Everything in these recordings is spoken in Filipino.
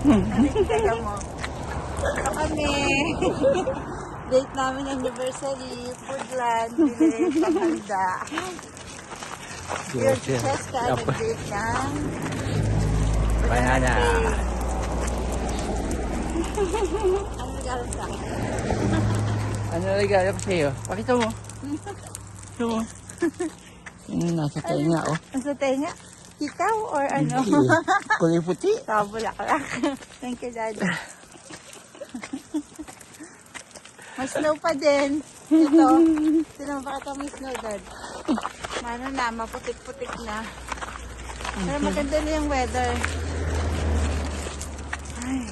Teka mo. Ito kami. Date namin anniversary. Foodland. Bili paghanda. Yun, si Cheska. Nag-date ng Banana. Ano regalo sa akin? Ano regalo ko sa'yo? Pakita mo. Pakita mo. Yung nasa tenga, oh. Nasa tenga? Ikaw or ano? Kulay puti. Bulaklak. Thank you, Dad. May snow pa din. Ito. Sino ba ito may snow, Dad? Ano na, maputik-putik na. Pero maganda na yung weather. Ay.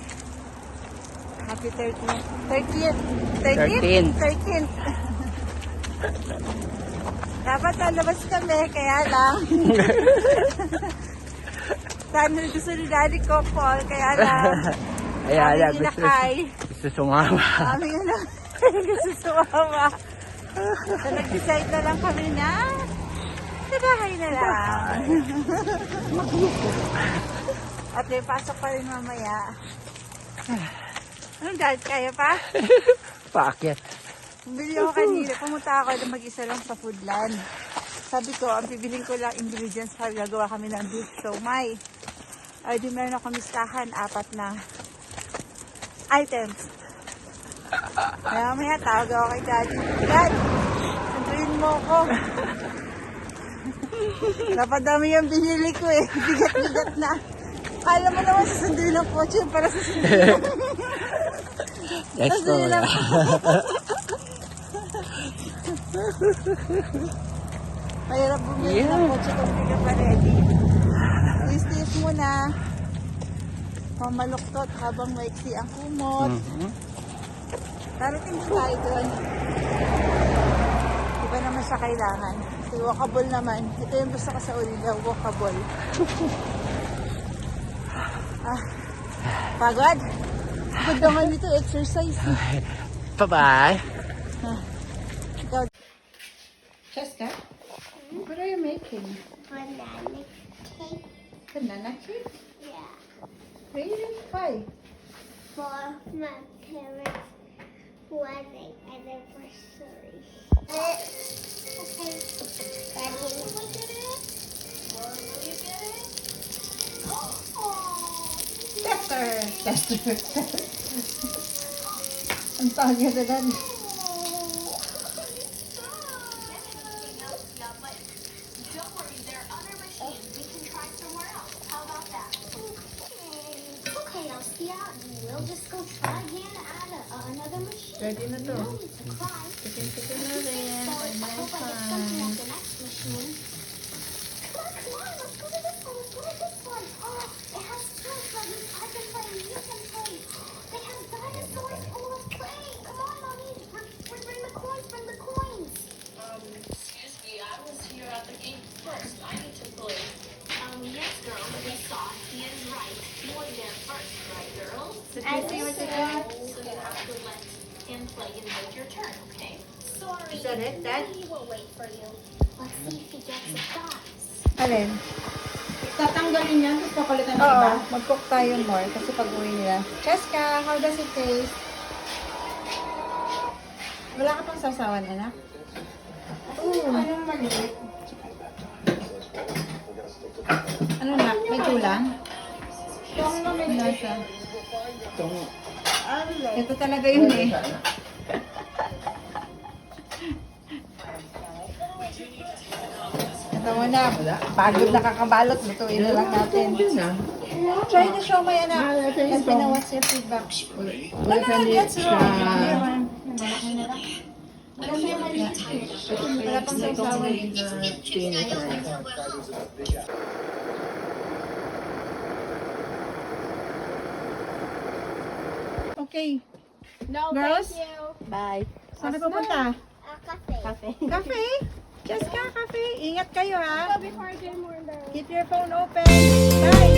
Happy 13th. 30th. 13th? 13th. Dapat lalabas kami, kaya lang. Sana gusto ni Daddy ko, Paul, kaya lang. Ayan, aming inakay. gusto sumama. Aming gusto sumama. So, nag-decide na lang kami na sa bahay na lang. At may pasok pa rin mamaya. Anong Dad, kaya pa? Paakyat. Bumili ako kanina. Pumunta ako na mag-isa lang sa Foodland. Sabi ko, ang bibiling ko lang ingredients para gagawa kami ng beef siomai. Ay, di meron ako listahan, 4 na items. Kaya mamaya tawag ako kay Daddy. Dad, sunduin mo ako. Napadami yung binili ko eh. Bigat-bigat na. Kala mo naman susunduin ng fortune para susunduin. Let's go. Mahirap bumili ng kotse kung hindi ka pa ready. Tiis-tiis muna. Pamaluktot habang maiksi ang kumot. Darating din tayo doon. Iba naman siya kailangan. Kasi walkable naman. Ito yung gusto ko sa Ulila, walkable. Pagod? Pagod naman dito, exercise. Bye-bye. Ikaw. Cheska? What are you making? Banana cake. Banana cake? Yeah. Really? Why? For my parents' wedding anniversary. Okay. Ready? Will you get it? Will you get it? Oh. Tester! Tester! Ang tawag na lang. Okay, Elsia, we'll just go try again at another machine. Ready na to. No need to cry. Chicken na rin. So, I hope I get something at the next machine. Come on, let's go to this one. Let's go to this one. Oh, it has tools that I can play and you can play. They have dinosaurs. Oh, let's play. Come on, Mommy. Bring the coins. Bring the coins. Excuse me, I was here at the gate first. I need to play. Yes, girl, we saw it. He is right. You were there first, right, girls? I see what you're doing. So you have to let him play and make your turn, okay? Sorry. Is that it, Dad? We will wait for you. Let's see if he gets a prize. Alin? Tatanggalin niya, tapos papalitan ng Oo, iba. mag-cook tayo more kasi pag-uwi nila. Cheska, how does it taste? Wala ka pang sasawan, anak? Anong maliit? Ano na? May kulang? Yung maliit. Nasa? Ito talaga yun eh. Ito mo na. Pagod na kakabalot. Lutuin na lang natin. Try the siomay, anak. Let me know what's your feedback. No, that's wrong. Wala pang sasawan. Okay. No, Girls? thank you. Bye. Saan ka pupunta? Cafe. Cafe. Cafe? Jessica, cafe. Ingat kayo ha. Before I get more Keep your phone open. Bye.